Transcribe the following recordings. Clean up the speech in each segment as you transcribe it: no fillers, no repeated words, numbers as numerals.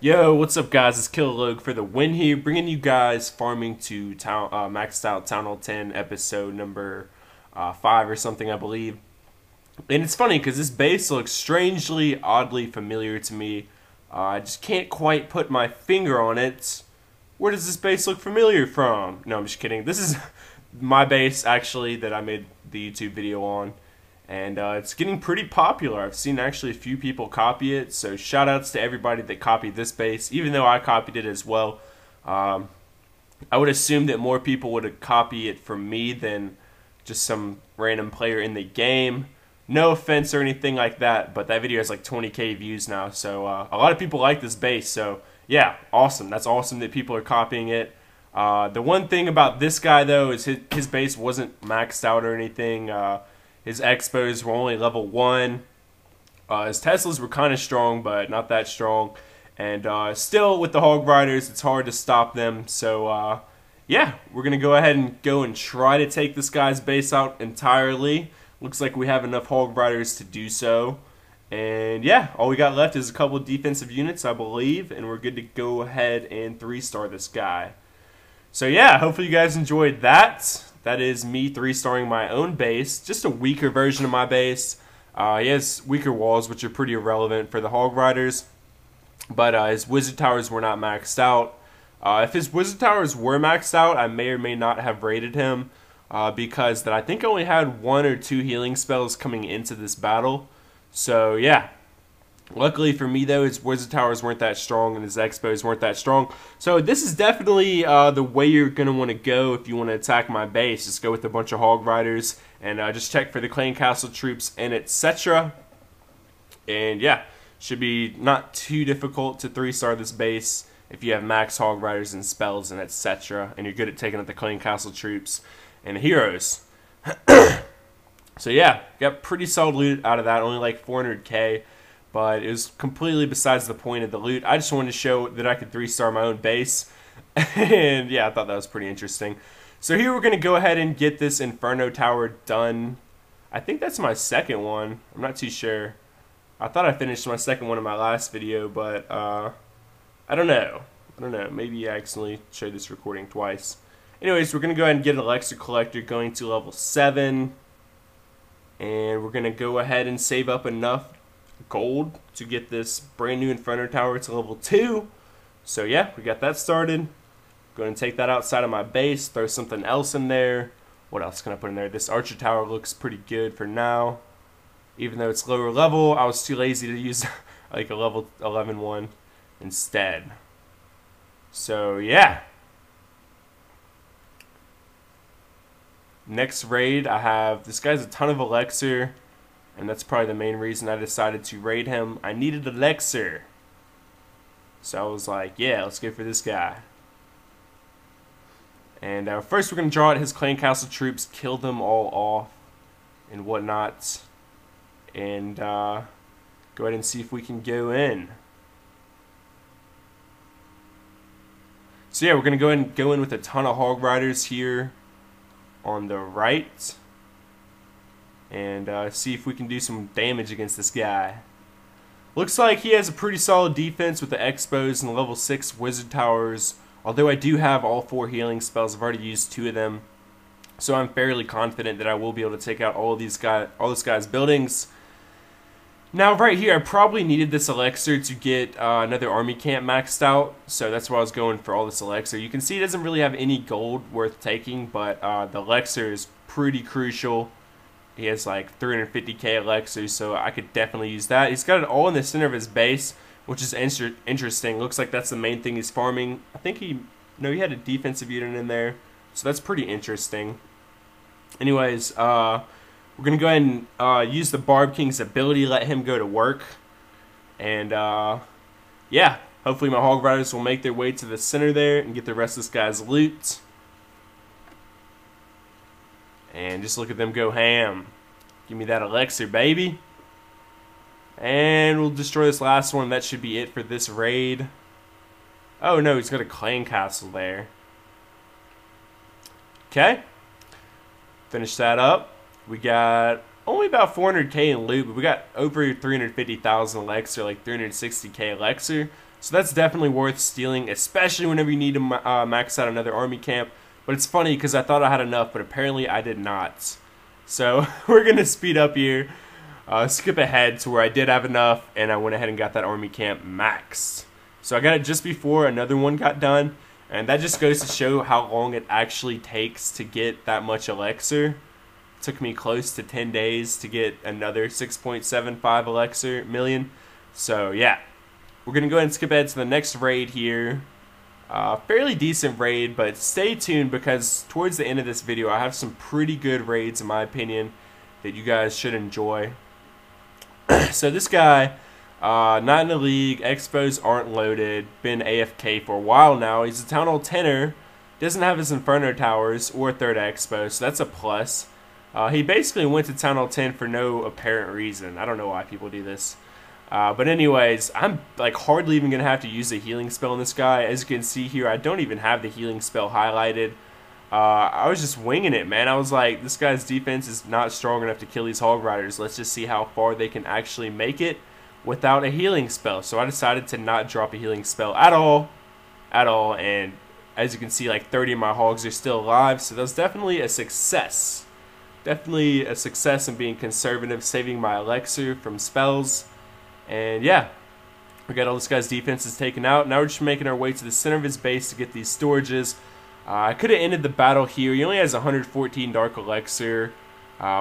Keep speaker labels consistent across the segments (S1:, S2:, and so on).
S1: Yo, what's up, guys? It's Killalog for the win here, bringing you guys farming to maxed out Town Hall 10 episode number 5 or something, I believe. And it's funny because this base looks strangely, oddly familiar to me. I just can't quite put my finger on it. Where does this base look familiar from? No, I'm just kidding. This is my base, actually, that I made the YouTube video on. And it's getting pretty popular. I've seen actually a few people copy it, so shout outs to everybody that copied this base, even though I copied it as well. I would assume that more people would copy it from me than just some random player in the game. No offense or anything like that, but that video has like 20k views now, so a lot of people like this base, so yeah, awesome. That's awesome that people are copying it. The one thing about this guy, though, is his base wasn't maxed out or anything. His xbows were only level 1. His Teslas were kind of strong, but not that strong. And still, with the Hog Riders, it's hard to stop them. So, yeah, we're going to go ahead and try to take this guy's base out entirely. Looks like we have enough Hog Riders to do so. And, yeah, all we got left is a couple of defensive units, I believe. And we're good to go ahead and 3-star this guy. So, yeah, hopefully you guys enjoyed that. That is me 3-starring my own base, just a weaker version of my base. He has weaker walls, which are pretty irrelevant for the Hog Riders, but his Wizard Towers were not maxed out. If his Wizard Towers were maxed out, I may or may not have raided him, because I think I only had 1 or 2 healing spells coming into this battle. So yeah. Luckily for me, though, his Wizard Towers weren't that strong and his Xbows weren't that strong. So this is definitely the way you're going to want to go if you want to attack my base. Just go with a bunch of Hog Riders and just check for the Clan Castle troops and etc. And yeah, should be not too difficult to 3-star this base if you have max Hog Riders and spells and etc. And you're good at taking out the Clan Castle troops and the heroes. So yeah, got pretty solid loot out of that, only like 400k. But it was completely besides the point of the loot. I just wanted to show that I could 3-star my own base. And yeah, I thought that was pretty interesting. So here we're going to go ahead and get this Inferno Tower done. I think that's my second one. I'm not too sure. I thought I finished my second one in my last video, but I don't know. Maybe I accidentally showed this recording twice. Anyways, we're going to go ahead and get an elixir collector going to level 7. And we're going to go ahead and save up enough gold to get this brand new Inferno Tower to level 2. So yeah, we got that started. Going to take that outside of my base, throw something else in there. What else can I put in there? This Archer Tower looks pretty good for now. Even though it's lower level, I was too lazy to use like a level 11 one instead. So yeah. Next raid, I have, this guy's a ton of elixir. And that's probably the main reason I decided to raid him. I needed elixir. So I was like, yeah, let's go for this guy. And first we're going to draw out his Clan Castle troops, kill them all off and whatnot. And go ahead and see if we can go in. So yeah, we're going to go in with a ton of Hog Riders here on the right. And see if we can do some damage against this guy. Looks like he has a pretty solid defense with the Xbows and the level 6 Wizard Towers. Although I do have all 4 healing spells, I've already used 2 of them. So I'm fairly confident that I will be able to take out all this guy's buildings. Now right here, I probably needed this elixir to get another army camp maxed out. So that's why I was going for all this elixir. You can see he doesn't really have any gold worth taking, but the elixir is pretty crucial. He has like 350k elixir, so I could definitely use that. He's got it all in the center of his base, which is interesting. Looks like that's the main thing he's farming. I think he had a defensive unit in there, so that's pretty interesting. Anyways, we're going to go ahead and use the Barb King's ability, let him go to work. And yeah, hopefully my Hog Riders will make their way to the center there and get the rest of this guy's loot. And just look at them go ham. Give me that elixir, baby. And we'll destroy this last one. That should be it for this raid. Oh no, he's got a clan castle there. Okay. Finish that up. We got only about 400k in loot, but we got over 350,000 elixir, like 360k elixir. So that's definitely worth stealing, especially whenever you need to max out another army camp. But it's funny because I thought I had enough, but apparently I did not. So we're going to speed up here, skip ahead to where I did have enough, and I went ahead and got that army camp maxed. So I got it just before another one got done, and that just goes to show how long it actually takes to get that much elixir. It took me close to 10 days to get another 6.75 elixir million. So yeah. We're going to go ahead and skip ahead to the next raid here. Fairly decent raid, but stay tuned because towards the end of this video I have some pretty good raids in my opinion that you guys should enjoy. So this guy, not in the league, xbows aren't loaded, been AFK for a while now. He's a Town Hall 10er, doesn't have his Inferno towers or third expo, so that's a plus. He basically went to Town Hall 10 for no apparent reason. I don't know why people do this. But anyways, I'm like hardly even going to have to use a healing spell on this guy. As you can see here, I don't even have the healing spell highlighted. I was just winging it, man. I was like, this guy's defense is not strong enough to kill these Hog Riders. Let's just see how far they can actually make it without a healing spell. So I decided to not drop a healing spell at all. And as you can see, like 30 of my Hogs are still alive. So that was definitely a success. Definitely a success in being conservative, saving my elixir from spells. And yeah, we got all this guy's defenses taken out. Now we're just making our way to the center of his base to get these storages. I could have ended the battle here. He only has 114 dark elixir,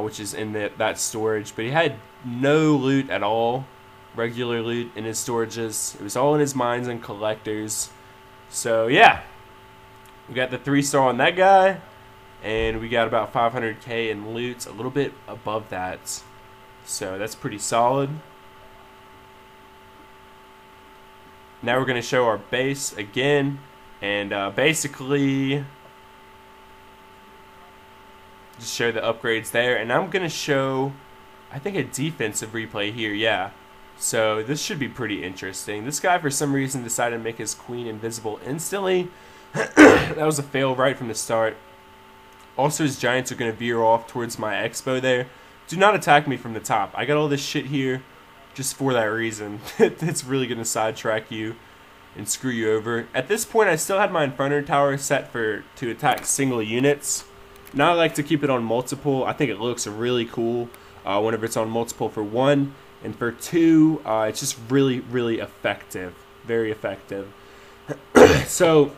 S1: which is in that storage. But he had no loot at all, regular loot in his storages. It was all in his mines and collectors. So yeah, we got the 3-star on that guy. And we got about 500k in loot, a little bit above that. So that's pretty solid. Now we're going to show our base again, and basically just show the upgrades there. And I'm going to show, I think, a defensive replay here, yeah. So this should be pretty interesting. This guy, for some reason, decided to make his queen invisible instantly. That was a fail right from the start. Also, his giants are going to veer off towards my expo there. Do not attack me from the top. I got all this shit here just for that reason. It's really going to sidetrack you and screw you over. At this point, I still had my Inferno tower set to attack single units. Now I like to keep it on multiple. I think it looks really cool whenever it's on multiple for 1. And for 2, it's just really, really effective. Very effective. So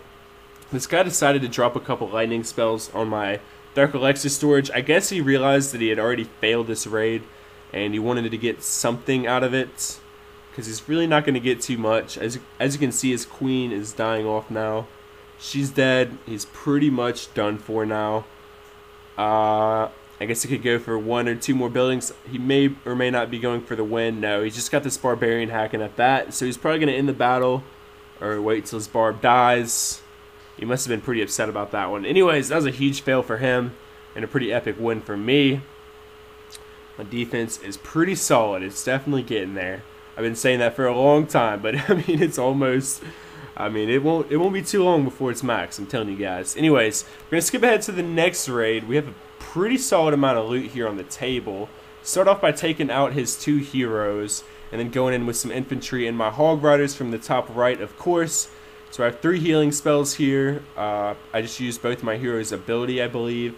S1: this guy decided to drop a couple lightning spells on my Dark Elixir storage. I guess he realized that he had already failed this raid and he wanted to get something out of it because he's really not going to get too much. As you can see, his queen is dying off now. She's dead. He's pretty much done for now. I guess he could go for 1 or 2 more buildings. He may or may not be going for the win. No, he's just got this barbarian hacking at that. So he's probably going to end the battle or wait till his barb dies. He must have been pretty upset about that one. Anyways, that was a huge fail for him and a pretty epic win for me. My defense is pretty solid. It's definitely getting there. I've been saying that for a long time, but I mean, it's almost, I mean, it won't be too long before it's max, I'm telling you guys. Anyways, we're going to skip ahead to the next raid. We have a pretty solid amount of loot here on the table. Start off by taking out his 2 heroes and then going in with some infantry and my Hog Riders from the top right, of course. So I have 3 healing spells here. I just used both my heroes' ability, I believe.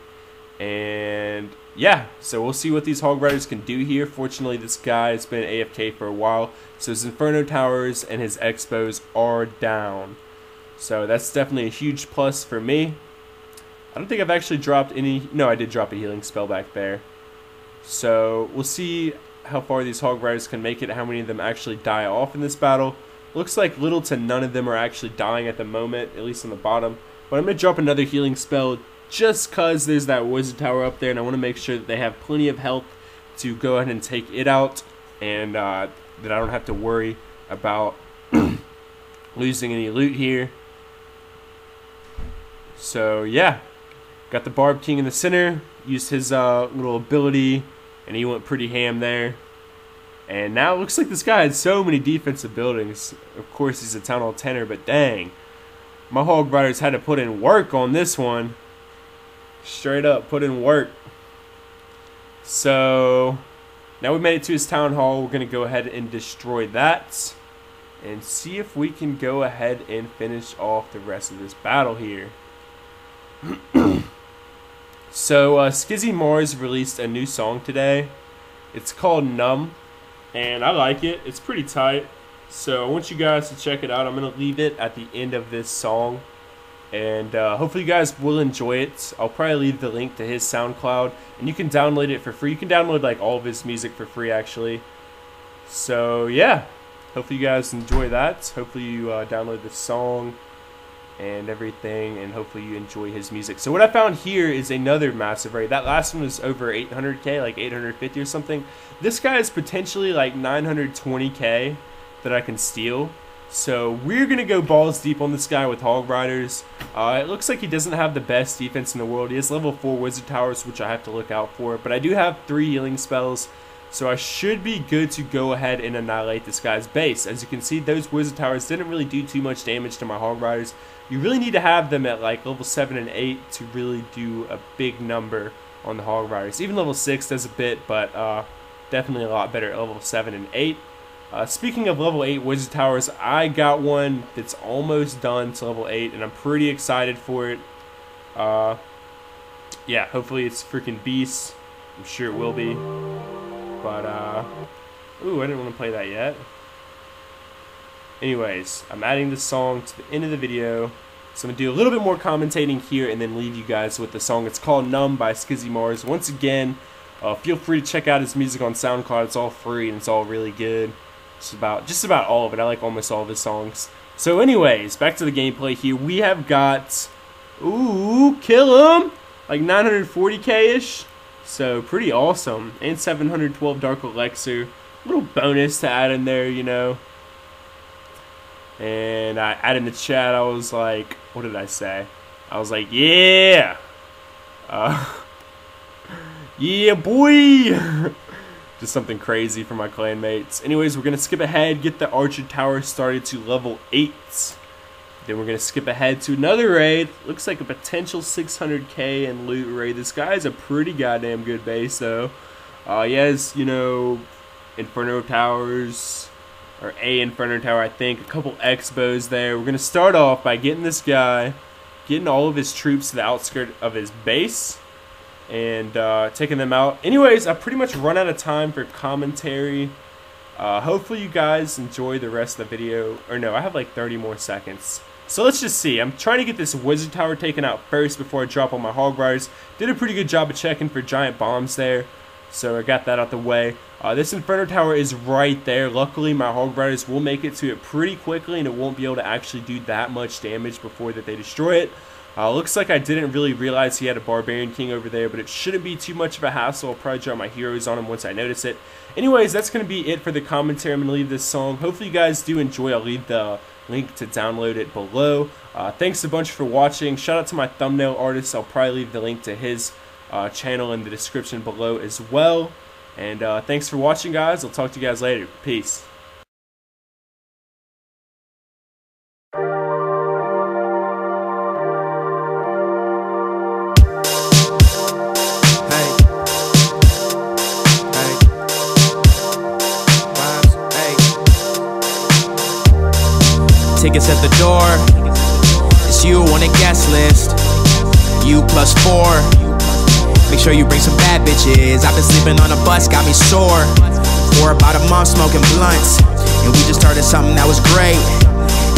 S1: And yeah, so we'll see what these Hog Riders can do here. Fortunately, this guy has been AFK for a while, so his Inferno towers and his Xbows are down. So that's definitely a huge plus for me. I don't think I've actually dropped any. No, I did drop a healing spell back there. So we'll see how far these Hog Riders can make it, how many of them actually die off in this battle. Looks like little to none of them are actually dying at the moment, at least on the bottom. But I'm going to drop another healing spell just because there's that wizard tower up there, and I want to make sure that they have plenty of health to go ahead and take it out, and that I don't have to worry about losing any loot here. So yeah, got the Barb King in the center, used his little ability, and he went pretty ham there. And now it looks like this guy had so many defensive buildings. Of course, he's a Town Hall 10er, but dang. My Hog Riders had to put in work on this one. Straight up, put in work. So, now we made it to his Town Hall. We're going to go ahead and destroy that. and see if we can go ahead and finish off the rest of this battle here. So Skizzy Mars released a new song today. It's called Numb, and I like it. It's pretty tight, so I want you guys to check it out. I'm going to leave it at the end of this song, and hopefully you guys will enjoy it. I'll probably leave the link to his SoundCloud, and you can download it for free. You can download like all of his music for free, actually. So yeah, hopefully you guys enjoy that. Hopefully you download the song and everything, and hopefully you enjoy his music. So what I found here is another massive raid. That last one was over 800k, like 850 or something. This guy is potentially like 920k that I can steal. So we're gonna go balls deep on this guy with Hog Riders. It looks like he doesn't have the best defense in the world. He has level 4 wizard towers, which I have to look out for, but I do have 3 healing spells, so I should be good to go ahead and annihilate this guy's base. As you can see, those wizard towers didn't really do too much damage to my Hog Riders. You really need to have them at like level 7 and 8 to really do a big number on the Hog Riders. Even level 6 does a bit, but definitely a lot better at level 7 and 8. Speaking of level 8 wizard towers, I got one that's almost done to level 8, and I'm pretty excited for it. Yeah, hopefully it's freaking beast. I'm sure it will be. But, ooh, I didn't want to play that yet. Anyways, I'm adding this song to the end of the video, so I'm going to do a little bit more commentating here and then leave you guys with the song. It's called Numb by Skizzy Mars. Once again, feel free to check out his music on SoundCloud. It's all free and it's all really good. Just about all of it. I like almost all of his songs. So anyways, back to the gameplay here. We have got, ooh, kill him! Like 940k-ish. So pretty awesome. And 712 Dark Elixir. Little bonus to add in there, you know. And I added in the chat, I was like, what did I say? I was like, yeah! Yeah, boy! Just something crazy for my clanmates. Anyways, we're going to skip ahead, get the archer tower started to level 8. Then we're going to skip ahead to another raid. Looks like a potential 600k in loot raid. This guy is a pretty goddamn good base, though. He has, you know, inferno towers. Or a inferno tower, I think. A couple xbows there. We're going to start off by getting this guy, getting all of his troops to the outskirts of his base, and taking them out. Anyways, I pretty much run out of time for commentary. Hopefully you guys enjoy the rest of the video. Or no, I have like 30 more seconds. So let's just see. I'm trying to get this wizard tower taken out first before I drop on my Hog Riders. Did a pretty good job of checking for giant bombs there, so I got that out the way. This inferno tower is right there. Luckily, my Hog Riders will make it to it pretty quickly, and it won't be able to actually do that much damage before that they destroy it. Looks like I didn't really realize he had a barbarian king over there, but it shouldn't be too much of a hassle. I'll probably drop my heroes on him once I notice it. Anyways, that's going to be it for the commentary. I'm going to leave this song. Hopefully you guys do enjoy. I'll leave the link to download it below. Thanks a bunch for watching. Shout out to my thumbnail artist. I'll probably leave the link to his channel in the description below as well. And thanks for watching, guys. I'll talk to you guys later. Peace.
S2: Tickets at the door. It's you on a guest list. You +4. Make sure you bring some bad bitches. I've been sleeping on a bus, got me sore. For about a month smoking blunts, and we just started something that was great.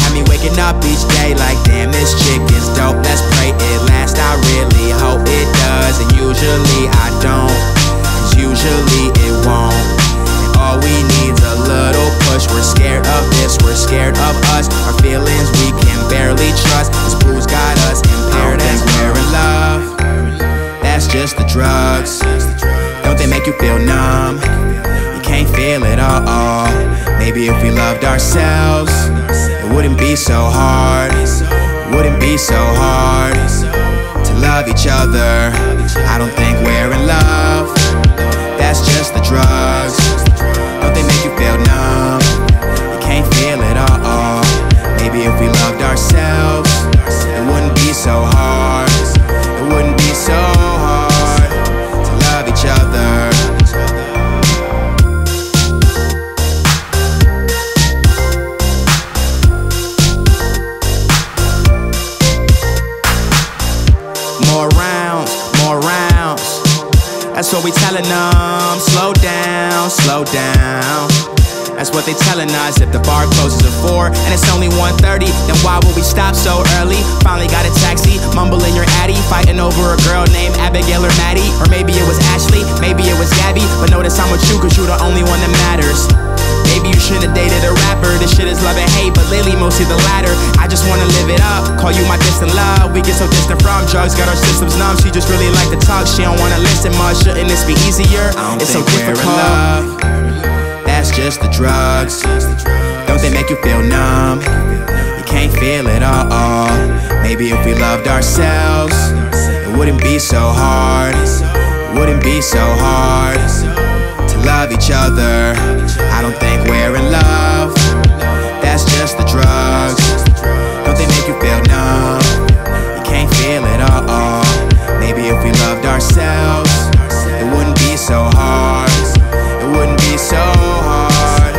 S2: Had me waking up each day like, damn, this chick is dope. Let's pray it lasts. I really hope it does, and usually I don't, cause usually it won't. And all we need's a little push. We're scared of this, we're scared of us. Our feelings we can barely trust. This booze got us impaired as we're in love. That's just the drugs. Don't they make you feel numb? You can't feel it all. Maybe if we loved ourselves, it wouldn't be so hard. Wouldn't be so hard to love each other. I don't think we're in love. That's just the drugs. Don't they make you feel numb? You can't feel it all. Maybe if we loved ourselves, it wouldn't be so hard. It wouldn't be so hard to love each other. That's what we telling them. Slow down, slow down. That's what they telling us. If the bar closes at 4 and it's only 1:30, then why would we stop so early? Finally got a taxi, mumbling your addy, fighting over a girl named Abigail or Maddie. Or maybe it was Ashley, maybe it was Gabby. But notice I'm with you cause you're the only one that matters. Maybe you should've dated a rapper. This shit is love and hate, but lately mostly the latter. I just wanna live it up, call you my distant love. We get so distant from drugs, got our systems numb. She just really like to talk, she don't wanna listen much. Shouldn't this be easier? It's so difficult. That's just the drugs. Don't they make you feel numb? You can't feel it all. Maybe if we loved ourselves, it wouldn't be so hard. Wouldn't be so hard to love each other. I don't think we're in love. That's just the drugs. Don't they make you feel numb? You can't feel it all. Maybe if we loved ourselves, it wouldn't be so hard. It wouldn't be so hard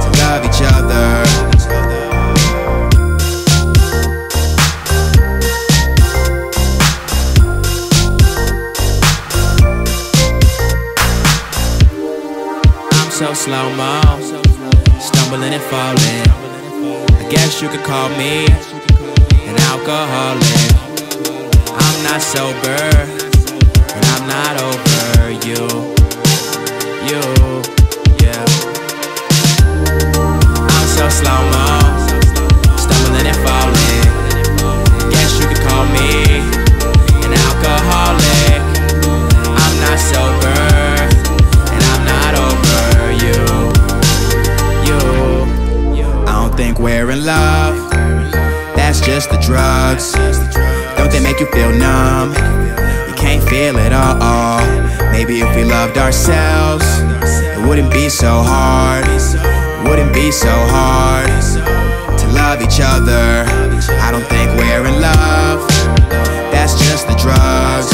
S2: to love each other. I'm so slow-mo, stumbling and falling. I guess you could call me an alcoholic. I'm not sober, and I'm not over you. Yeah. I'm so slow-mo, stumbling and falling. Guess you could call me an alcoholic. I'm not sober, and I'm not over you. I don't think we're in love. That's just the drugs. Don't they make you feel numb? You can't feel it all. Maybe if we loved ourselves, it wouldn't be so hard. Wouldn't be so hard to love each other. I don't think we're in love. That's just the drugs.